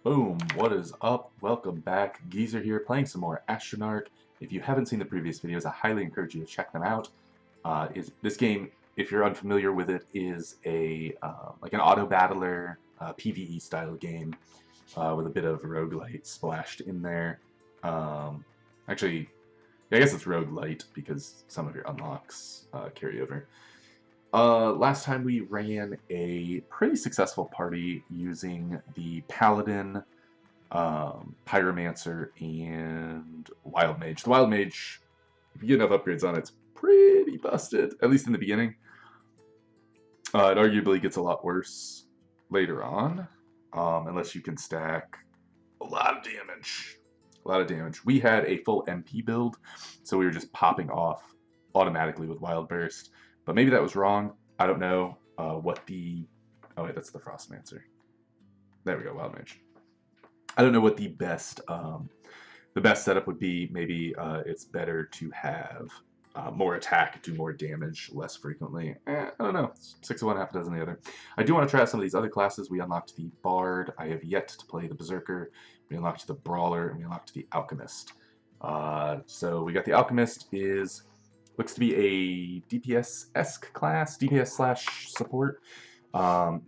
Boom, what is up? Welcome back. Geezer here playing some more Astronarch. If you haven't seen the previous videos, I highly encourage you to check them out. This game, if you're unfamiliar with it, is a like an auto battler PvE style game with a bit of roguelite splashed in there. Actually, I guess it's roguelite because some of your unlocks carry over. Last time we ran a pretty successful party using the Paladin, Pyromancer, and Wild Mage. The Wild Mage, if you get enough upgrades on it, it's pretty busted, at least in the beginning. It arguably gets a lot worse later on, unless you can stack a lot of damage. A lot of damage. We had a full MP build, so we were just popping off automatically with Wild Burst. But maybe that was wrong. I don't know what the... Oh wait, that's the Frostmancer. There we go, Wild Mage. I don't know what the best setup would be. Maybe it's better to have more attack, do more damage less frequently. I don't know. 6 of one, half a dozen of the other. I do want to try out some of these other classes. We unlocked the Bard. I have yet to play the Berserker. We unlocked the Brawler, and we unlocked the Alchemist. So we got the Alchemist looks to be a DPS-esque class, DPS/support.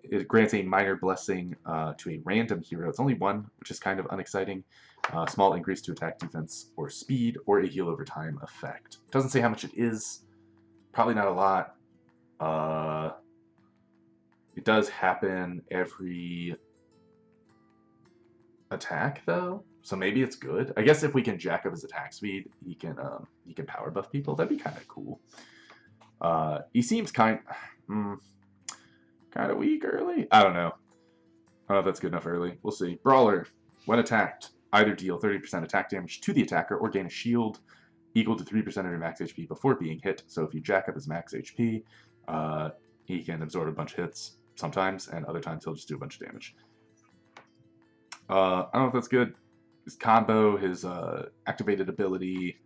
It grants a minor blessing to a random hero. It's only one, which is kind of unexciting. Small increase to attack, defense, or speed, or a heal over time effect. It doesn't say how much it is. Probably not a lot. It does happen every attack, though. So maybe it's good. I guess if we can jack up his attack speed, he can power buff people. That'd be kind of cool. He seems kind of weak early. I don't know. I don't know if that's good enough early. We'll see. Brawler. When attacked, either deal 30% attack damage to the attacker or gain a shield equal to 3% of your max HP before being hit. So if you jack up his max HP, he can absorb a bunch of hits sometimes, and other times he'll just do a bunch of damage. I don't know if that's good. His combo, his activated ability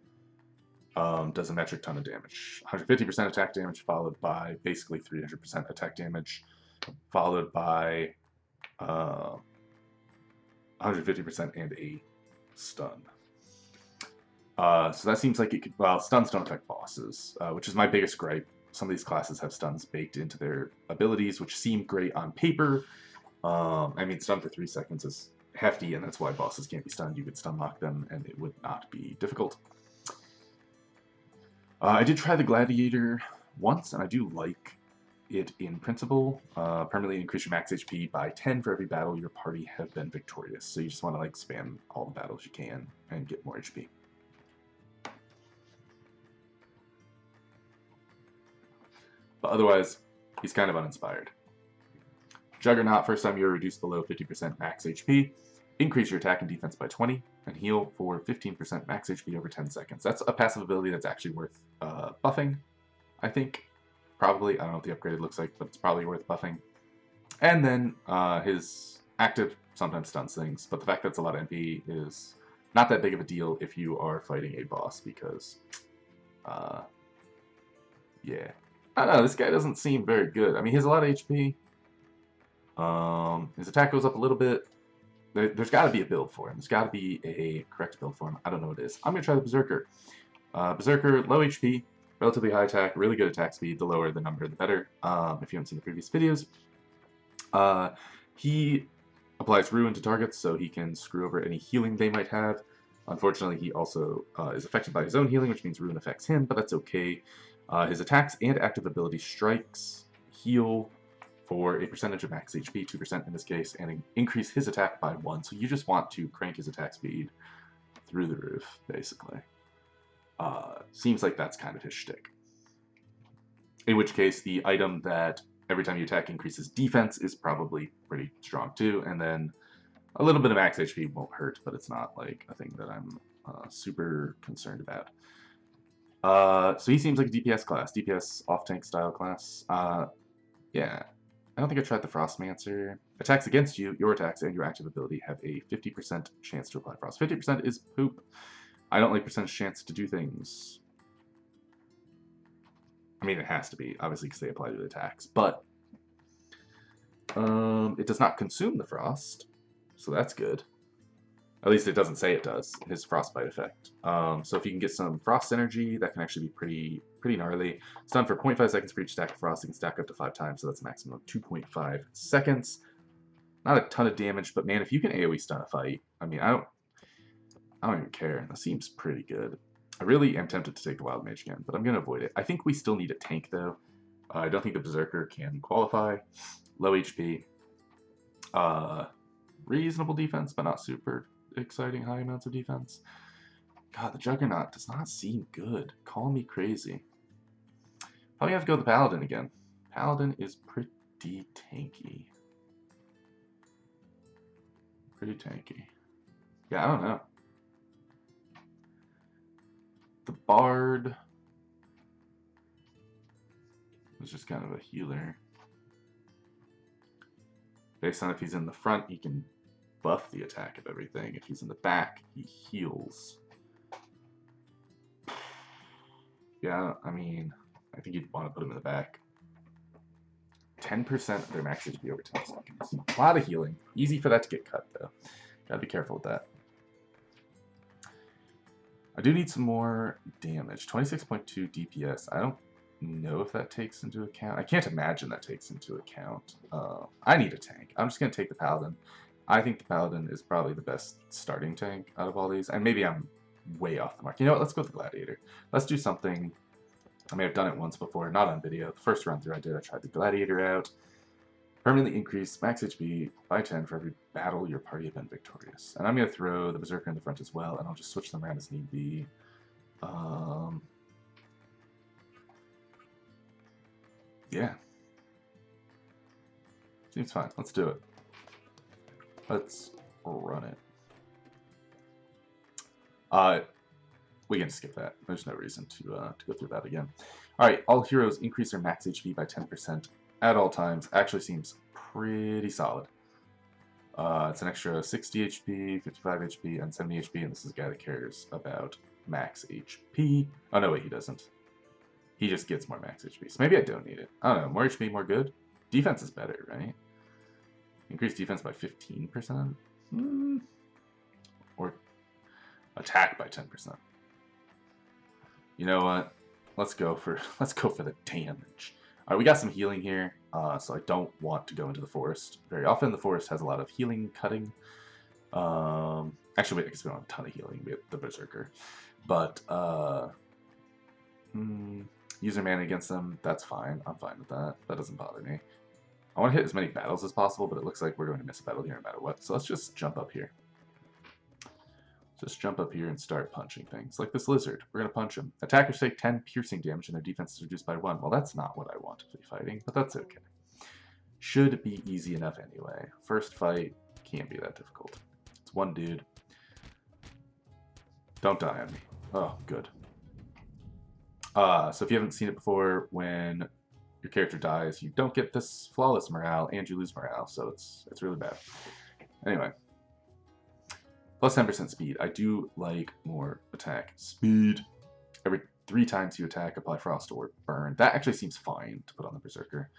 does a metric ton of damage. 150% attack damage followed by basically 300% attack damage, followed by 150% and a stun. So that seems like it could... Well, stuns don't affect bosses, which is my biggest gripe. Some of these classes have stuns baked into their abilities, which seem great on paper. I mean, stun for 3 seconds is hefty, and that's why bosses can't be stunned. You could stun lock them, and it would not be difficult. I did try the Gladiator once, and I do like it in principle. Permanently increase your max HP by 10 for every battle your party have been victorious. So you just want to like spam all the battles you can and get more HP. But otherwise, he's kind of uninspired. Juggernaut, first time you're reduced below 50% max HP. Increase your attack and defense by 20, and heal for 15% max HP over 10 seconds. That's a passive ability that's actually worth buffing, I think. Probably. I don't know what the upgraded looks like, but it's probably worth buffing. And then his active sometimes stuns things, but the fact that it's a lot of MP is not that big of a deal if you are fighting a boss, because, yeah. I don't know, this guy doesn't seem very good. I mean, he has a lot of HP. His attack goes up a little bit. There's got to be a build for him. There's got to be a correct build for him. I don't know what it is. I'm going to try the Berserker. Berserker, low HP, relatively high attack, really good attack speed. The lower the number, the better. If you haven't seen the previous videos. He applies Ruin to targets, so he can screw over any healing they might have. Unfortunately, he also is affected by his own healing, which means Ruin affects him, but that's okay. His attacks and active ability strikes heal for a percentage of max HP, 2% in this case, and increase his attack by 1. So you just want to crank his attack speed through the roof, basically. Seems like that's kind of his shtick. In which case, the item that every time you attack increases defense is probably pretty strong too, and then a little bit of max HP won't hurt, but it's not like a thing that I'm super concerned about. So he seems like a DPS class, DPS off-tank style class. Yeah. I don't think I tried the Frostmancer. Attacks against you, your attacks, and your active ability have a 50% chance to apply Frost. 50% is poop. I don't like percentage chance to do things. I mean, it has to be, obviously, because they apply to the attacks. But it does not consume the Frost. so that's good. At least it doesn't say it does, his frostbite effect. So if you can get some frost energy, that can actually be pretty gnarly. Stun for 0.5 seconds for each stack of frost. You can stack up to 5 times, so that's a maximum of 2.5 seconds. Not a ton of damage, but man, if you can AoE stun a fight, I mean, I don't even care. That seems pretty good. I really am tempted to take the Wild Mage again, but I'm going to avoid it. I think we still need a tank, though. I don't think the Berserker can qualify. Low HP. Reasonable defense, but not super exciting high amounts of defense. God, the Juggernaut does not seem good. Call me crazy. Probably have to go with the Paladin again. Paladin is pretty tanky. Pretty tanky. Yeah, I don't know. The Bard is just kind of a healer. Based on if he's in the front, he can buff the attack of everything. If he's in the back, he heals. Yeah, I mean, I think you'd want to put him in the back. 10% of their max HP over 10 seconds. A lot of healing. Easy for that to get cut, though. Gotta be careful with that. I do need some more damage. 26.2 DPS. I don't know if that takes into account. I can't imagine that takes into account. I need a tank. I'm just going to take the Paladin. I think the Paladin is probably the best starting tank out of all these. And maybe I'm way off the mark. You know what? Let's go with the Gladiator. Let's do something. I may have done it once before, not on video. The first run through I did, I tried the Gladiator out. Permanently increase max HP by 10 for every battle your party have been victorious. And I'm going to throw the Berserker in the front as well, and I'll just switch them around as need be. Yeah. Seems fine. Let's do it. Let's run it. We can skip that. There's no reason to go through that again. Alright, all heroes increase their max HP by 10% at all times. Actually seems pretty solid. It's an extra 60 HP, 55 HP, and 70 HP, and this is a guy that cares about max HP. Oh, no, wait, he doesn't. He just gets more max HP. So maybe I don't need it. I don't know. More HP, more good? Defense is better, right? Increase defense by 15%? Or attack by 10%. You know what? Let's go for the damage. Alright, we got some healing here, so I don't want to go into the forest. Very often the forest has a lot of healing cutting. Actually, wait, I guess we don't have a ton of healing. We have the Berserker. But, user mana against them, that's fine. I'm fine with that. That doesn't bother me. I want to hit as many battles as possible, but it looks like we're going to miss a battle here no matter what. So let's just jump up here. Just jump up here and start punching things. Like this lizard. We're going to punch him. Attackers take 10 piercing damage and their defense is reduced by 1. Well, that's not what I want to be fighting, but that's okay. Should be easy enough anyway. First fight can't be that difficult. It's one dude. Don't die on me. Oh, good. So if you haven't seen it before, when your character dies, you don't get this flawless morale and you lose morale, so it's really bad. Anyway. Plus 10% speed. I do like more attack speed. Every 3 times you attack, apply frost or burn. That actually seems fine to put on the Berserker.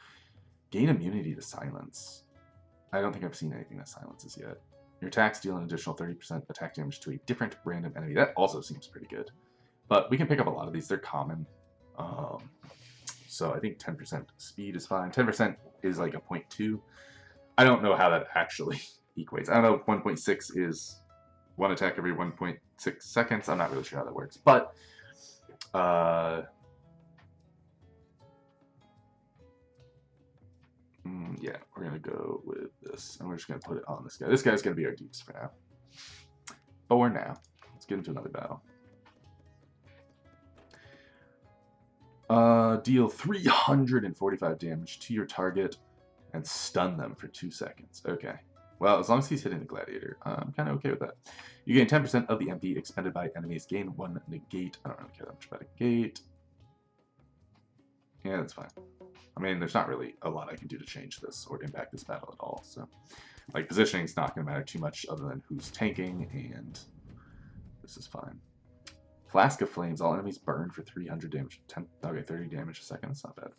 Gain immunity to silence. I don't think I've seen anything that silences yet. Your attacks deal an additional 30% attack damage to a different random enemy. That also seems pretty good. But we can pick up a lot of these. They're common. So I think 10% speed is fine. 10% is like a 0.2. I don't know how that actually equates. I don't know if 1.6 is 1 attack every 1.6 seconds. I'm not really sure how that works. But, yeah, we're going to go with this. And we're just going to put it on this guy. This guy's going to be our dupes for now. For now. Let's get into another battle. Deal 345 damage to your target and stun them for 2 seconds. Okay. Well, as long as he's hitting the Gladiator, I'm kind of okay with that. You gain 10% of the MP expended by enemies. Gain 1 negate. I don't really care that much about negate. Yeah, that's fine. I mean, there's not really a lot I can do to change this or impact this battle at all. So, like, positioning's not going to matter too much other than who's tanking, and this is fine. Flask of Flames. All enemies burn for 300 damage. 30 damage a second. That's not bad.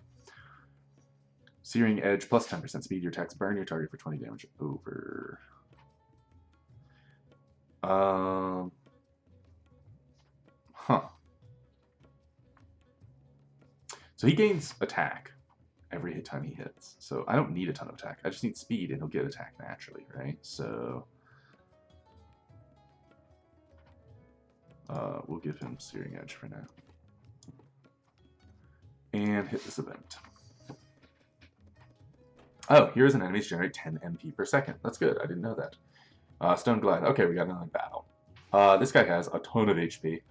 Searing Edge, plus 10% speed. Your attacks burn your target for 20 damage over. Um, huh. So he gains attack every time he hits. So I don't need a ton of attack. I just need speed, and he'll get attack naturally, right? So we'll give him Searing Edge for now. And hit this event. Oh, heroes and enemies generate 10 MP per second. That's good. I didn't know that. Stone Glide. Okay, we got another battle. This guy has a ton of HP.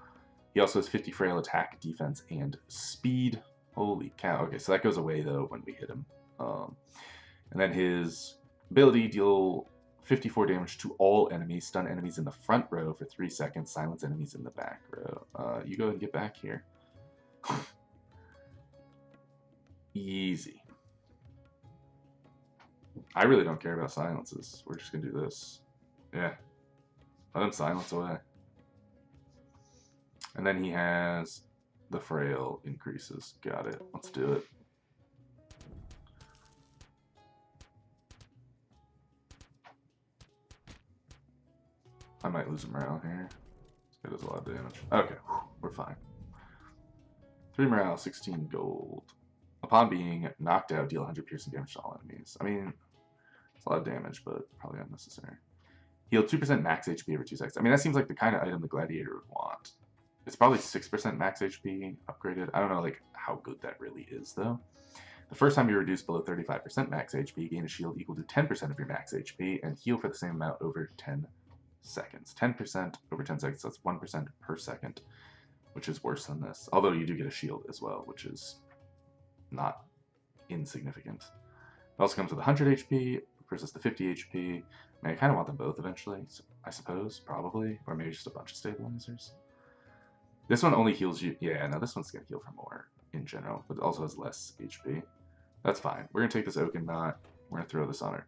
He also has 50 frail attack, defense, and speed. Holy cow. Okay, so that goes away, though, when we hit him. And then his ability, deal 54 damage to all enemies, stun enemies in the front row for 3 seconds, silence enemies in the back row. You go ahead and get back here. Easy. I really don't care about silences. We're just going to do this. Yeah. Let him silence away. And then he has the frail increases. Got it. Let's do it. I might lose a morale here. This guy does a lot of damage. Okay, we're fine. 3 morale, 16 gold. Upon being knocked out, deal 100 piercing damage to all enemies. I mean, it's a lot of damage, but probably unnecessary. Heal 2% max HP every 2 seconds. I mean, that seems like the kind of item the Gladiator would want. It's probably 6% max HP upgraded. I don't know like how good that really is, though. The first time you reduce below 35% max HP, gain a shield equal to 10% of your max HP, and heal for the same amount over 10 seconds. 10% over 10 seconds, that's 1% per second, which is worse than this. Although you do get a shield as well, which is not insignificant. It also comes with 100 HP versus the 50 HP. I mean, I kind of want them both eventually, I suppose, probably. Or maybe just a bunch of stabilizers. This one only heals you. Yeah, no, this one's going to heal for more in general, but it also has less HP. That's fine. We're going to take this Oaken Knot. We're going to throw this on our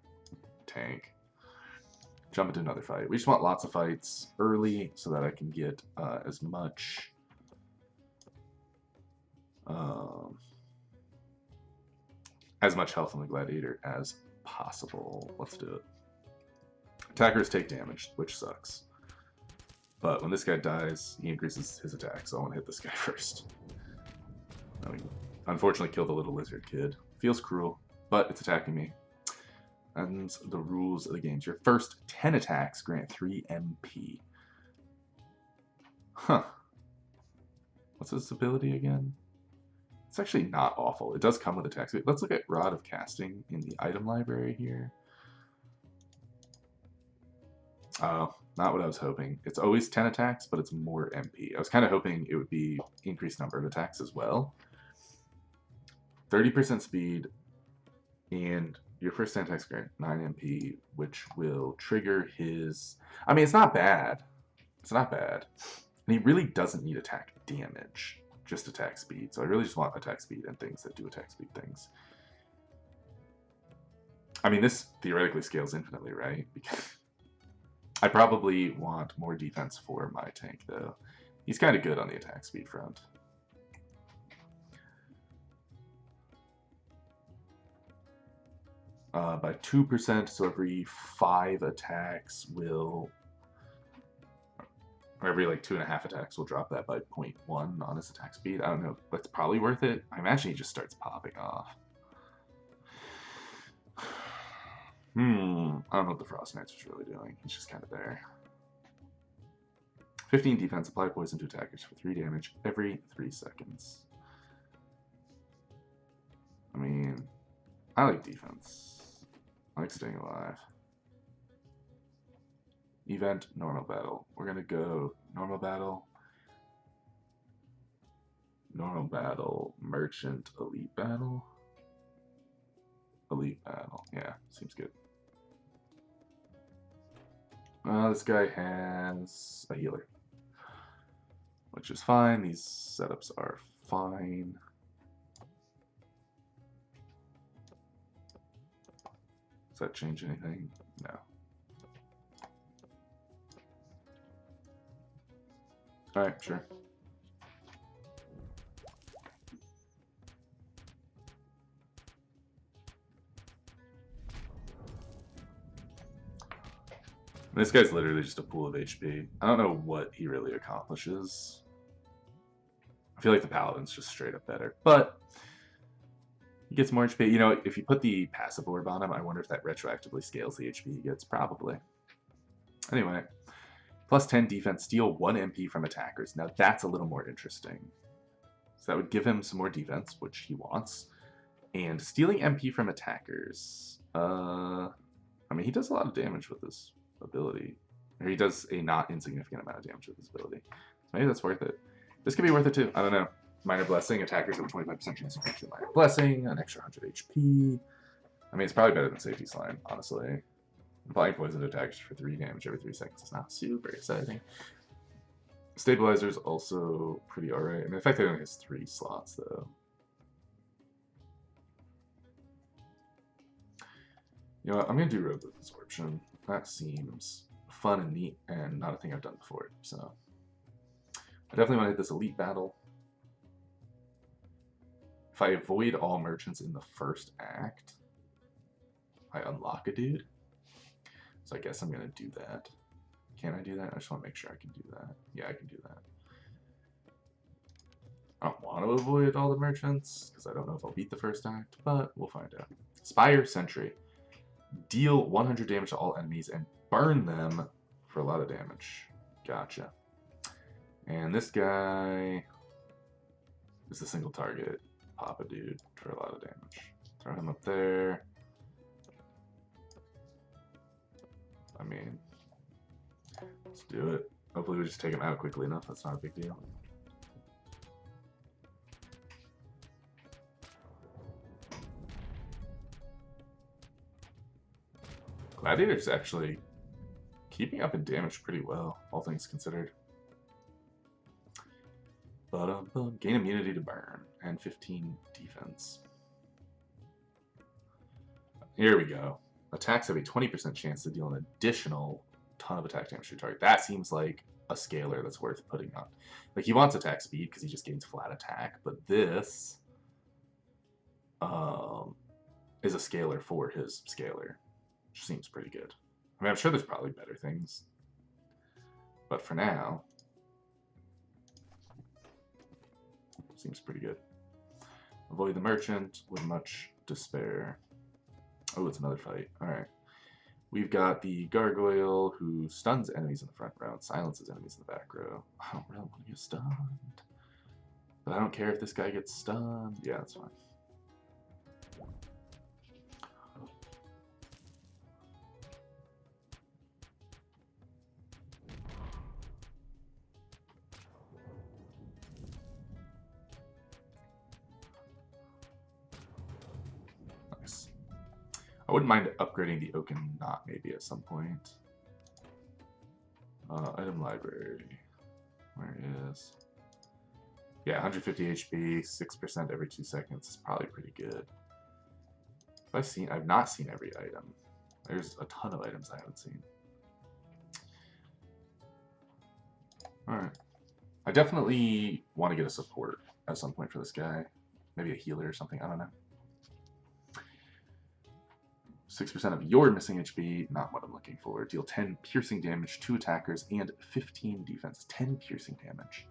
tank. Jump into another fight. We just want lots of fights early so that I can get as much health on the Gladiator as possible. Let's do it. Attackers take damage, which sucks. But when this guy dies, he increases his attack, so I want to hit this guy first. I mean, unfortunately killed the little lizard kid. Feels cruel, but it's attacking me. And the rules of the games. Your first 10 attacks grant 3 MP. Huh. What's this ability again? It's actually not awful. It does come with attacks. Let's look at Rod of Casting in the item library here. Oh, not what I was hoping. It's always 10 attacks, but it's more MP. I was kind of hoping it would be increased number of attacks as well. 30% speed, and your first 10 attacks grant 9 MP, which will trigger his... I mean, it's not bad. It's not bad. And he really doesn't need attack damage, just attack speed. So I really just want attack speed and things that do attack speed things. I mean, this theoretically scales infinitely, right? Because I probably want more defense for my tank, though. He's kind of good on the attack speed front. By 2%, so every 5 attacks will... Or every, like, 2.5 attacks will drop that by 0.1 on his attack speed. I don't know. That's probably worth it. I imagine he just starts popping off. I don't know what the Frost Knight's really doing. He's just kind of there. 15 defense. Apply poison to attackers for 3 damage every 3 seconds. I mean, I like defense. I like staying alive. Event, normal battle. We're going to go normal battle, merchant, elite battle. Elite battle. Yeah, seems good. This guy has a healer, which is fine. These setups are fine. Does that change anything? No. Alright, sure. This guy's literally just a pool of HP. I don't know what he really accomplishes. I feel like the Paladin's just straight up better. But he gets more HP. You know, if you put the passive orb on him, I wonder if that retroactively scales the HP he gets. Probably. Anyway, plus 10 defense, steal 1 MP from attackers. Now that's a little more interesting. So that would give him some more defense, which he wants. And stealing MP from attackers. I mean, he does a lot of damage with this ability. Or he does a not insignificant amount of damage with this ability. So maybe that's worth it. This could be worth it too. I don't know. Minor Blessing. Attackers have a 25% chance of catching Minor Blessing. An extra 100 HP. I mean, it's probably better than Safety Slime, honestly. Applying poison to attackers for 3 damage every 3 seconds is not super exciting. Stabilizer is also pretty alright. I mean, the fact that it only has 3 slots, though. You know what? I'm going to do Road with Absorption. That seems fun and neat and not a thing I've done before. So I definitely want to hit this elite battle. If I avoid all merchants in the first act, I unlock a dude. So I guess I'm going to do that. Can I do that? I just want to make sure I can do that. Yeah, I can do that. I don't want to avoid all the merchants, because I don't know if I'll beat the first act, but we'll find out. Spire Sentry. Deal 100 damage to all enemies and burn them for a lot of damage. Gotcha. And this guy is a single target. Pop a dude for a lot of damage. Throw him up there. I mean, let's do it. Hopefully we just take him out quickly enough. That's not a big deal. Gladiator's actually keeping up in damage pretty well, all things considered. But gain immunity to burn and 15 defense. Here we go. Attacks have a 20% chance to deal an additional ton of attack damage to your target. That seems like a scalar that's worth putting on. Like, he wants attack speed because he just gains flat attack, but this is a scalar for his scalar, which seems pretty good. I mean, I'm sure there's probably better things, but for now, seems pretty good. Avoid the merchant with much despair. Oh, it's another fight. Alright. We've got the gargoyle who stuns enemies in the front row and silences enemies in the back row. I don't really want to get stunned. But I don't care if this guy gets stunned. Yeah, that's fine. I wouldn't mind upgrading the Oaken Knot maybe at some point. Item library. Where is? Yeah, 150 HP, 6% every 2 seconds is probably pretty good. I've not seen every item. There's a ton of items I haven't seen. Alright. I definitely want to get a support at some point for this guy. Maybe a healer or something, I don't know. 6% of your missing HP, not what I'm looking for. Deal 10 piercing damage to attackers and 15 defense. 10 piercing damage.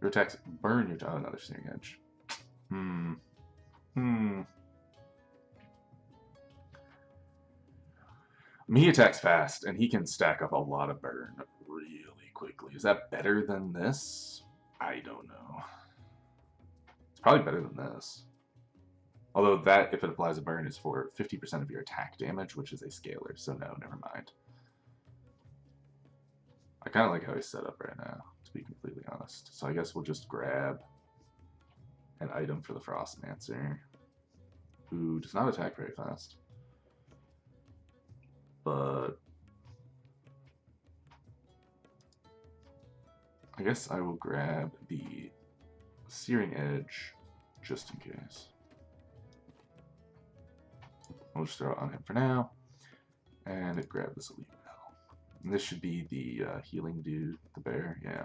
Your attacks burn your another Searing Edge. He attacks fast, and he can stack up a lot of burn really quickly. Is that better than this? I don't know. It's probably better than this. Although that, if it applies a burn, is for 50% of your attack damage, which is a scalar, so no, never mind. I kind of like how he's set up right now, to be completely honest. So I guess we'll just grab an item for the Frostmancer, who does not attack very fast. But I guess I will grab the Searing Edge just in case. We'll just throw it on him for now, and grab this elite battle. And this should be the healing dude, the bear, yeah.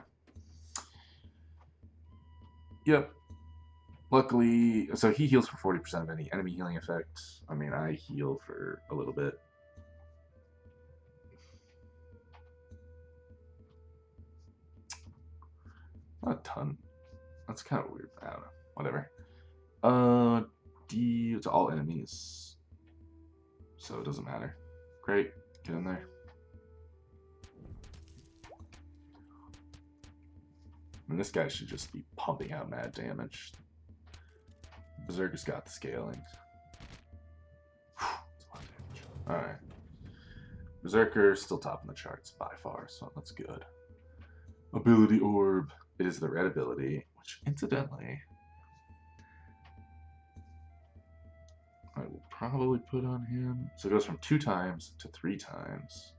Yep. Luckily, so he heals for 40% of any enemy healing effect. I mean, I heal for a little bit. Not a ton. That's kind of weird. I don't know. Whatever. D to all enemies. So it doesn't matter. Great. Get in there. And this guy should just be pumping out mad damage. Berserker's got the scaling. That's a lot of damage. Alright. Berserker still topping the charts by far, so that's good. Ability Orb. It is the red ability, which incidentally I will probably put on him. So it goes from 2 times to 3 times.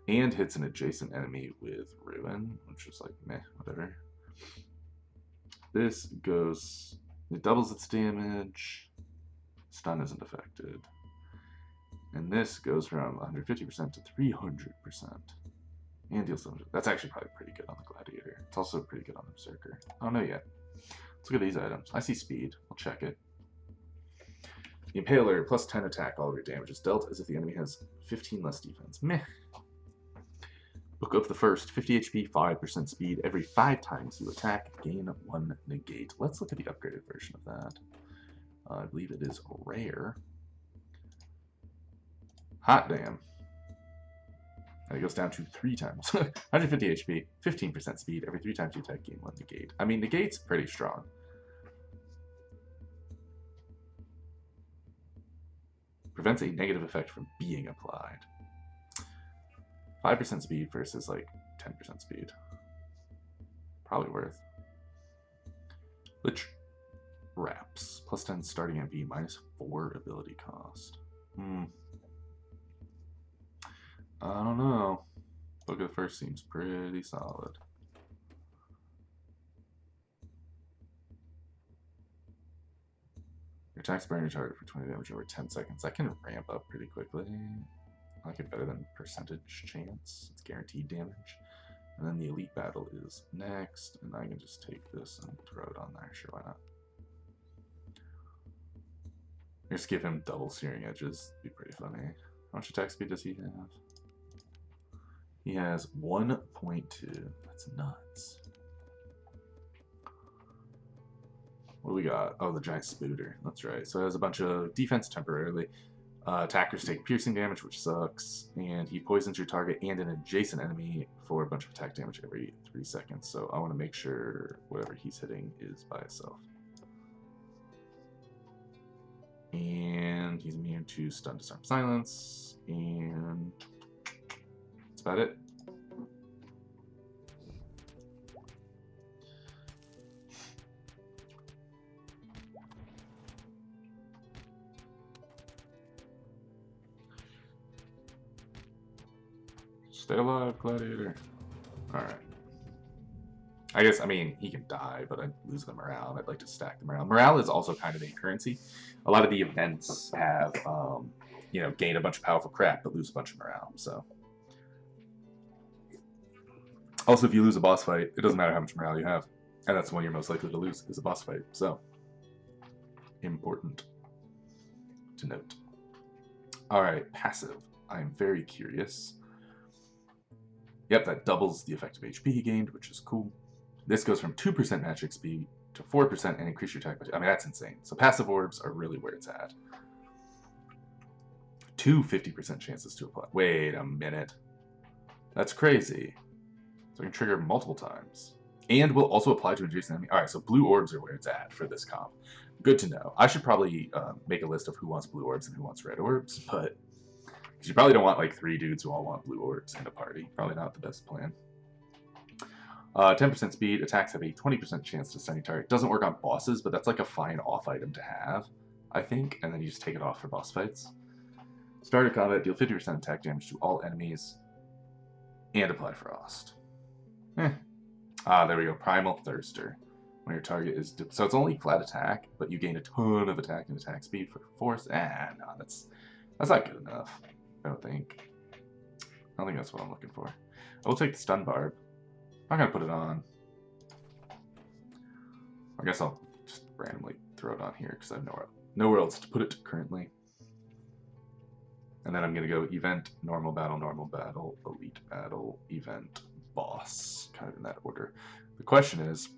And hits an adjacent enemy with Ruin, which is like, meh, whatever. This goes, it doubles its damage. Stun isn't affected. And this goes from 150% to 300%. And deals 700. That's actually probably pretty good on the Gladiator. It's also pretty good on the Berserker. I don't know yet. Let's look at these items. I see speed. We'll check it. The Impaler, plus 10 attack, all of your damage is dealt as if the enemy has 15 less defense. Meh. Book of the First, 50 HP, 5% speed. Every 5 times you attack, gain 1 negate. Let's look at the upgraded version of that. I believe it is rare. Hot damn. And it goes down to 3 times. 150 HP, 15% speed. Every 3 times you attack, gain 1 negate. I mean, negate's pretty strong. Prevents a negative effect from being applied. 5% speed versus like 10% speed. Probably worth. Lich Wraps. Plus 10 starting MP, minus 4 ability cost. I don't know. Look at the first seems pretty solid. Your attacks burn your target for 20 damage over 10 seconds. That can ramp up pretty quickly. I like it better than percentage chance. It's guaranteed damage. And then the elite battle is next. And I can just take this and throw it on there. Sure, why not? Just give him double searing edges. Be pretty funny. How much attack speed does he have? He has 1.2. That's nuts. What do we got? Oh, the giant spooter. That's right. So it has a bunch of defense temporarily. Attackers take piercing damage, which sucks. And he poisons your target and an adjacent enemy for a bunch of attack damage every 3 seconds. So I want to make sure whatever he's hitting is by itself. And he's immune to stun, disarm, silence. And that's about it. Stay alive, Gladiator. Alright. I guess, I mean, he can die, but I'd lose the morale. I'd like to stack the morale. Morale is also kind of a currency. A lot of the events have, you know, gain a bunch of powerful crap, but lose a bunch of morale, so. Also, if you lose a boss fight, it doesn't matter how much morale you have. And that's the one you're most likely to lose, is a boss fight, so. Important to note. Alright, passive. I'm very curious. Yep, that doubles the effective HP he gained, which is cool. This goes from 2% magic speed to 4% and increase your attack. I mean, that's insane. So passive orbs are really where it's at. 2 50% chances to apply. Wait a minute. That's crazy. So I can trigger multiple times. And will also apply to adjacent enemy. Alright, so blue orbs are where it's at for this comp. Good to know. I should probably make a list of who wants blue orbs and who wants red orbs, but because you probably don't want like 3 dudes who all want blue orbs in a party. Probably not the best plan. 10% speed. Attacks have a 20% chance to stun your target. Doesn't work on bosses, but that's like a fine off item to have, I think. And then you just take it off for boss fights. Start of combat. Deal 50% attack damage to all enemies. And apply frost. There we go. Primal Thirster. When your target is... So it's only flat attack, but you gain a ton of attack and attack speed for force. No, that's not good enough. I don't think that's what I'm looking for. I will take the stun barb. I'm not gonna put it on. I guess I'll just randomly throw it on here because I have nowhere else to put it currently. And then I'm gonna go event, normal battle, elite battle, event, boss, kind of in that order. The question is,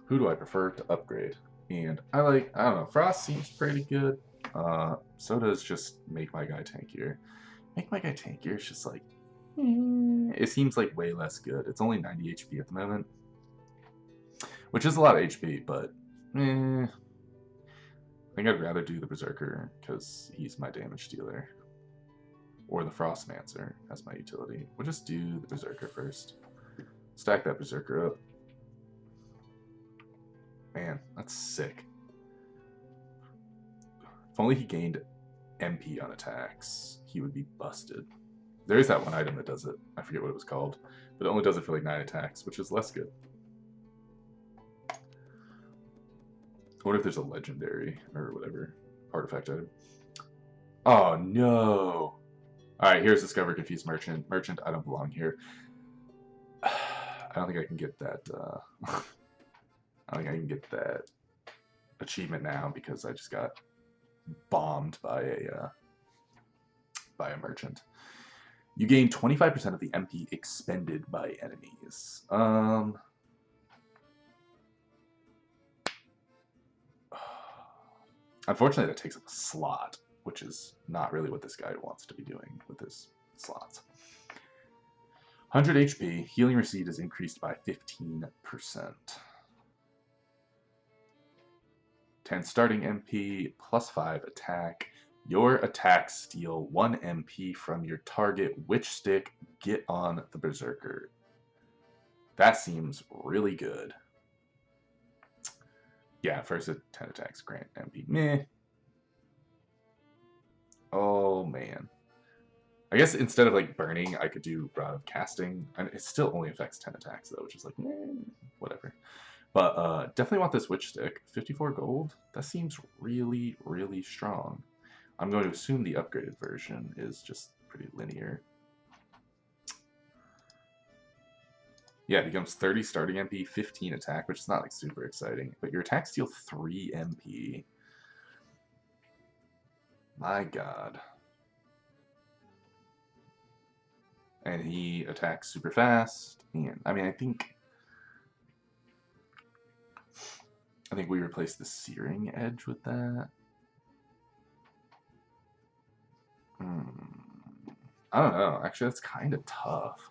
who do I prefer to upgrade? And I don't know, Frost seems pretty good. So does just make my guy tankier. Make my guy tankier is just like, it seems like way less good. It's only 90 HP at the moment, which is a lot of HP, but I think I'd rather do the Berserker because he's my damage dealer. Or the Frostmancer as my utility. We'll just do the Berserker first. Stack that Berserker up. Man, that's sick. If only he gained MP on attacks, he would be busted. There is that one item that does it. I forget what it was called. But it only does it for like 9 attacks, which is less good. I wonder if there's a legendary or whatever artifact item. Oh no! Alright, here's Discover Confused Merchant. Merchant, I don't belong here. I don't think I can get that, I don't think I can get that achievement now because I just got bombed by a merchant. You gain 25% of the MP expended by enemies. Unfortunately, that takes up a slot, which is not really what this guy wants to be doing with his slots. 100 HP, healing received is increased by 15%. 10 starting MP, plus 5 attack. Your attacks steal 1 MP from your target. Which stick? Get on the Berserker. That seems really good. Yeah, first at 10 attacks, grant MP. Meh. Oh, man. I guess instead of like burning, I could do Rod of Casting. And it still only affects 10 attacks, though, which is like, whatever. But definitely want this Witch Stick. 54 gold? That seems really, really strong. I'm going to assume the upgraded version is just pretty linear. Yeah, it becomes 30 starting MP, 15 attack, which is not like super exciting. But your attacks deal 3 MP. My god. And he attacks super fast. And I mean, I think we replace the Searing Edge with that. I don't know. Actually, that's kind of tough.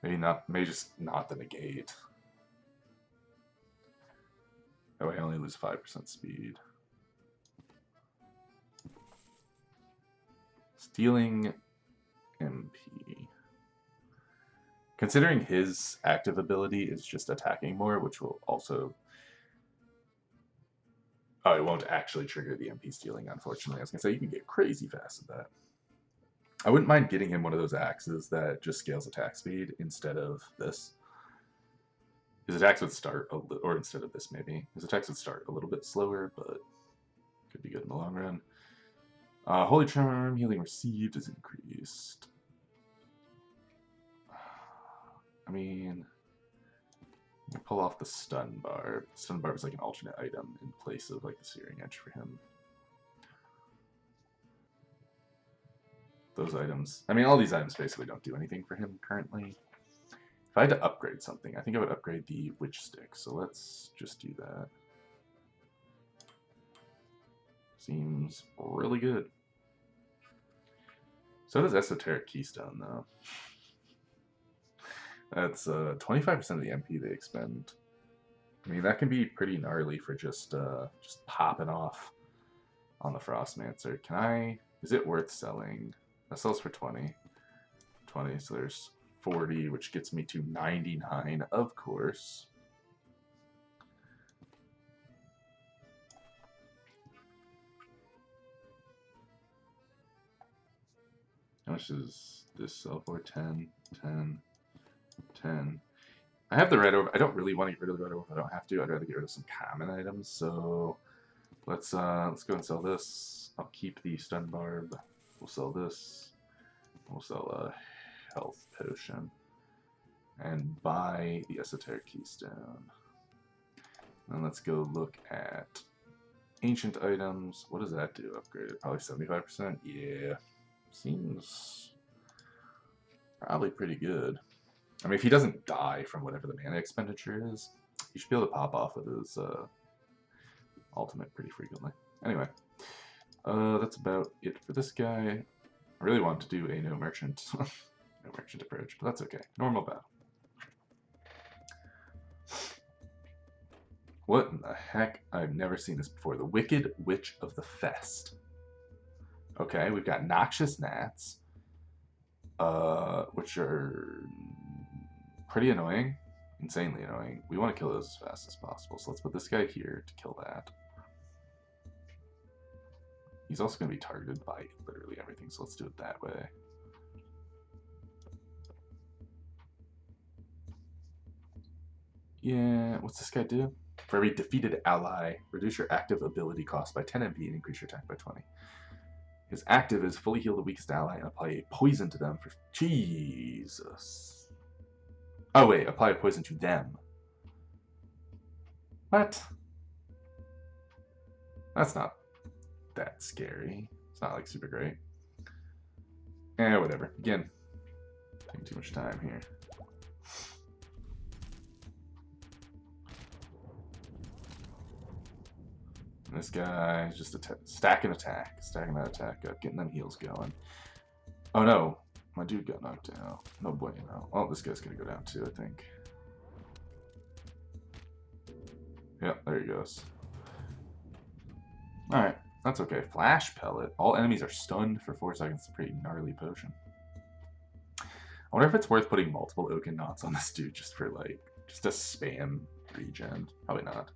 Maybe not. Maybe just not the negate. Oh, I only lose 5% speed. Stealing MP. Considering his active ability is just attacking more, which will also... Oh, it won't actually trigger the MP stealing, unfortunately. I was going to say, you can get crazy fast at that. I wouldn't mind getting him one of those axes that just scales attack speed instead of this. His attacks would start, or instead of this maybe. His attacks would start a little bit slower, but could be good in the long run. Holy Charm, healing received is increased. I mean, pull off the Stun Barb. Stun Barb is like an alternate item in place of like the Searing Edge for him. Those items, I mean, all these items basically don't do anything for him currently. If I had to upgrade something, I think I would upgrade the Witch Stick, so let's just do that. Seems really good. So does Esoteric Keystone, though. That's 25% of the MP they expend. I mean, that can be pretty gnarly for just popping off on the Frostmancer. Can I... Is it worth selling? That sells for 20. 20, so there's 40, which gets me to 99, of course. How much does this sell for? 10, 10, 10. I have the red orb. I don't really want to get rid of the red orb if I don't have to. I'd rather get rid of some common items. So let's go and sell this. I'll keep the Stun Barb. We'll sell this. We'll sell a health potion. And buy the Esoteric Keystone. And let's go look at ancient items. What does that do? Upgraded? Probably 75%? Yeah. Seems Probably pretty good. I mean, if he doesn't die from whatever the mana expenditure is, he should be able to pop off with his ultimate pretty frequently. Anyway, that's about it for this guy. I really want to do a no merchant, no merchant approach, but that's okay. Normal battle. What in the heck? I've never seen this before. The Wicked Witch of the Fest. Okay, we've got Noxious Gnats, which are pretty annoying, insanely annoying. We want to kill those as fast as possible, so let's put this guy here to kill that. He's also going to be targeted by literally everything, so let's do it that way. Yeah, what's this guy do? For every defeated ally, reduce your active ability cost by 10 MP and increase your attack by 20. His active is fully heal the weakest ally and apply a poison to them for... Jesus. Oh wait, apply a poison to them. What? That's not that scary. It's not like super great. Eh, whatever. Again, taking too much time here. And this guy is just stacking that attack up, getting them heals going. Oh no, my dude got knocked out. No bueno. Oh, this guy's gonna go down too, I think. Yep, there he goes. Alright, that's okay. Flash Pellet. All enemies are stunned for 4 seconds. It's a pretty gnarly potion. I wonder if it's worth putting multiple Oaken Knots on this dude just for, like, just a spam regen. Probably not.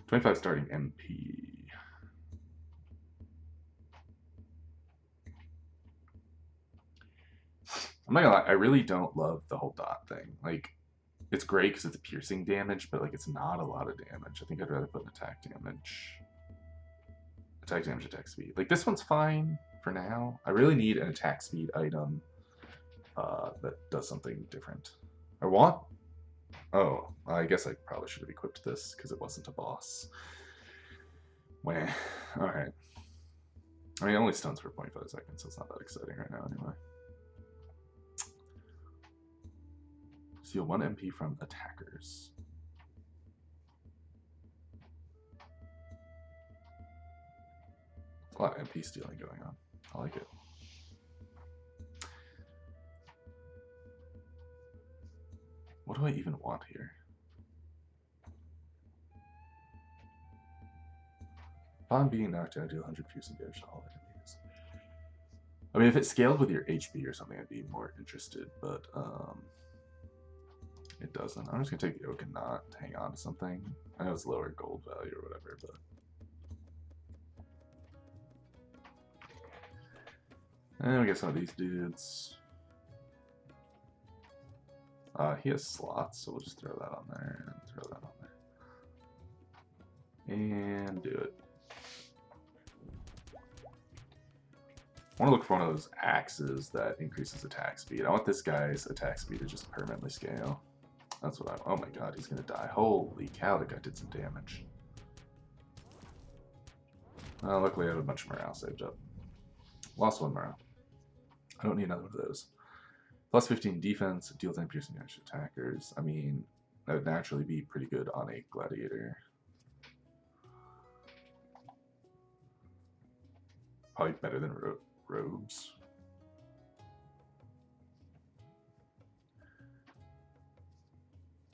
25 starting MP. I'm not gonna lie, I really don't love the whole dot thing. Like, it's great because it's piercing damage, but like it's not a lot of damage. I think I'd rather put an attack damage. Attack speed. Like this one's fine for now. I really need an attack speed item that does something different. I want... Oh, I guess I probably should have equipped this because it wasn't a boss. Wah. Alright. I mean, it only stuns for 0.5 seconds, so it's not that exciting right now anyway. Steal 1 MP from attackers. A lot of MP stealing going on. I like it. What do I even want here? Upon being knocked out, deal 100 piercing damage to all enemies. I mean, if it scaled with your HP or something, I'd be more interested, but it doesn't. I'm just gonna take the Oaken Knot to hang on to something. I know it's lower gold value or whatever, but and we get some of these dudes. He has slots, so we'll just throw that on there and throw that on there. And do it. I want to look for one of those axes that increases attack speed. I want this guy's attack speed to just permanently scale. That's what I... Oh my god, he's gonna die. Holy cow, that guy did some damage. Luckily I have a bunch of morale saved up. Lost 1 morale. I don't need another one of those. Plus 15 defense, deals 10 piercing damage to attackers. I mean, that would naturally be pretty good on a gladiator. Probably better than robes.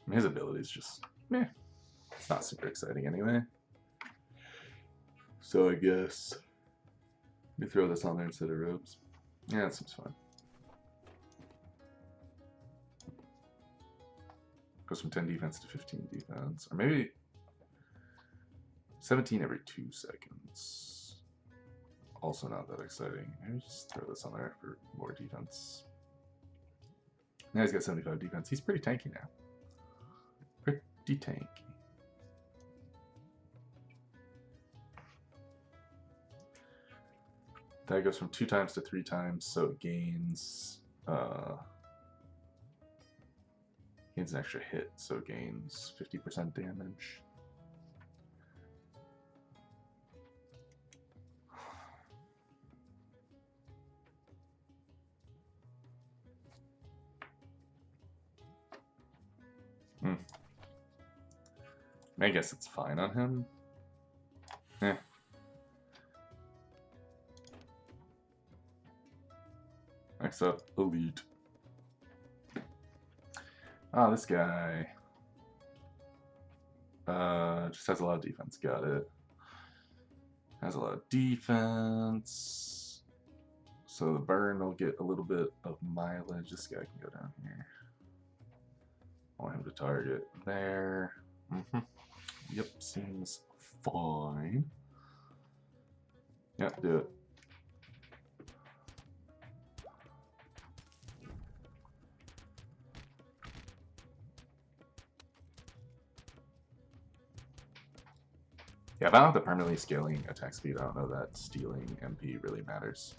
I mean, his ability is just meh. It's not super exciting anyway. So I guess we throw this on there instead of robes. Yeah, that seems fine. Goes from 10 defense to 15 defense. Or maybe 17 every 2 seconds. Also not that exciting. Maybe just throw this on there for more defense. Now he's got 75 defense. He's pretty tanky now. Pretty tanky. That goes from 2 times to 3 times, so it gains an extra hit, so it gains 50% damage. Hmm. I guess it's fine on him. Eh. Next up, Elite. Ah, this guy. Just has a lot of defense. Got it. Has a lot of defense. So the burn will get a little bit of mileage. This guy can go down here. I want him to target there. Yep, seems fine. Yep, do it. Yeah, if I don't have the permanently scaling attack speed, I don't know that stealing MP really matters.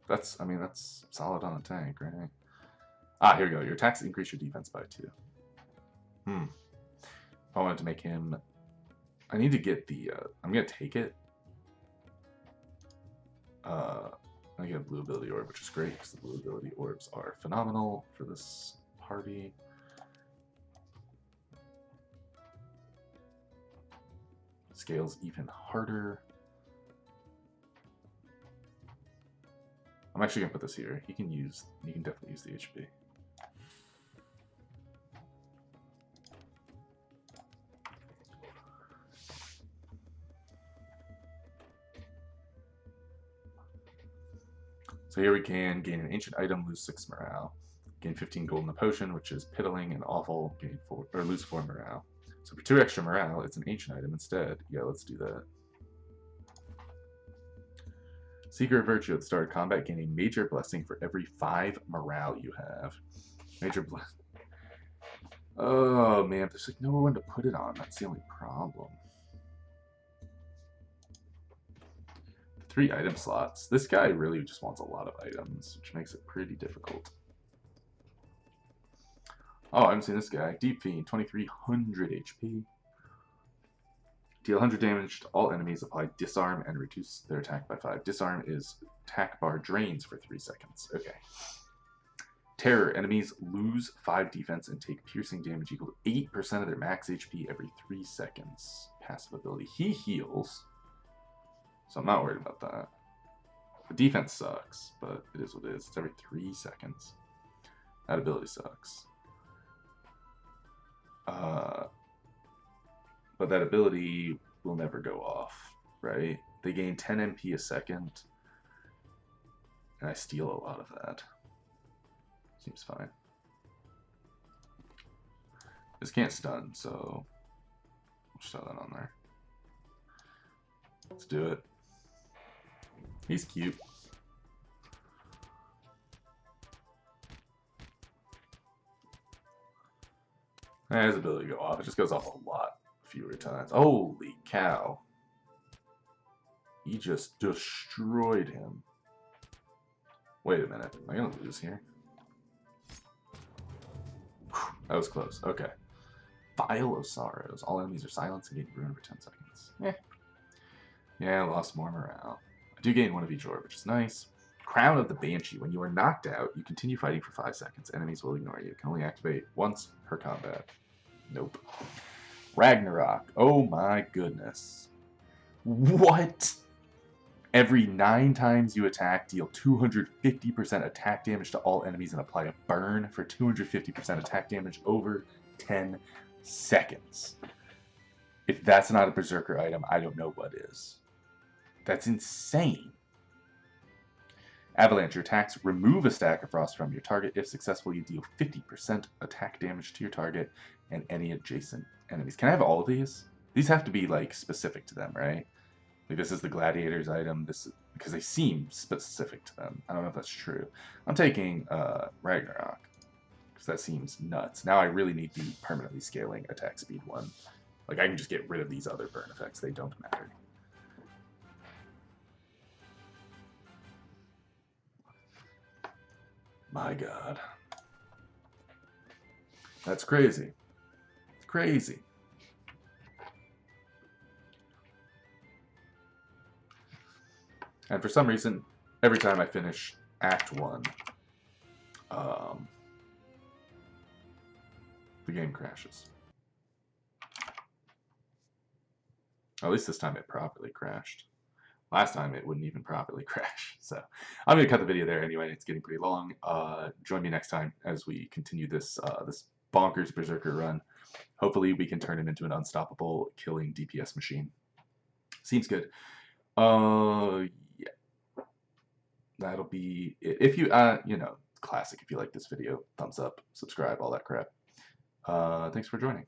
That's solid on a tank, right? Ah, here we go. Your attacks increase your defense by 2. I wanted to make him... I need to get the... I'm going to take it. I get a blue ability orb, which is great, because the blue ability orbs are phenomenal for this party. Scales even harder. I'm actually going to put this here. He can definitely use the HP. So here we can gain an ancient item, lose 6 morale. Gain 15 gold in the potion, which is piddling and awful. Gain 4 or lose 4 morale. So for 2 extra morale, it's an ancient item instead. Yeah, let's do that. Seeker of Virtue at the start of combat, gain a major blessing for every 5 morale you have. Major blessing. Oh man, there's like no one to put it on. That's the only problem. 3 item slots. This guy really just wants a lot of items, which makes it pretty difficult. Oh, I haven't seen this guy. Deep Fiend, 2300 HP. Deal 100 damage to all enemies, apply disarm, and reduce their attack by 5. Disarm is attack bar drains for 3 seconds. Okay. Terror. Enemies lose 5 defense and take piercing damage equal to 8% of their max HP every 3 seconds. Passive ability. He heals, so I'm not worried about that. The defense sucks, but it is what it is. It's every 3 seconds. That ability sucks. But that ability will never go off, right? They gain 10 MP a second, and I steal a lot of that. Seems fine. This can't stun, so we'll just throw that on there. Let's do it. He's cute. His ability to go off. It just goes off a lot fewer times. Holy cow. He just destroyed him. Wait a minute. Am I going to lose here? Whew, that was close. Okay. Vial of Sorrows. All enemies are silenced and gain ruin for 10 seconds. Yeah, I lost more morale. I do gain 1 of each orb, which is nice. Crown of the Banshee. When you are knocked out, you continue fighting for 5 seconds. Enemies will ignore you. Can only activate once per combat. Nope. Ragnarok. Oh my goodness. What? Every 9 times you attack, deal 250% attack damage to all enemies and apply a burn for 250% attack damage over 10 seconds. If that's not a Berserker item, I don't know what is. That's insane. Avalanche. Your attacks remove a stack of frost from your target. If successful, you deal 50% attack damage to your target and any adjacent enemies. Can I have all of these? These have to be like specific to them, right? Like this is the gladiator's item. This is, because they seem specific to them. I don't know if that's true. I'm taking Ragnarok because that seems nuts. Now I really need the permanently scaling attack speed one. Like I can just get rid of these other burn effects. They don't matter. My God. That's crazy. It's crazy. And for some reason, every time I finish Act 1, the game crashes. At least this time it properly crashed. Last time it wouldn't even properly crash. So I'm going to cut the video there anyway. It's getting pretty long. Join me next time as we continue this this bonkers Berserker run. Hopefully we can turn him into an unstoppable killing DPS machine. Seems good. Yeah. That'll be it. If you, you know, classic. If you like this video, thumbs up, subscribe, all that crap. Thanks for joining.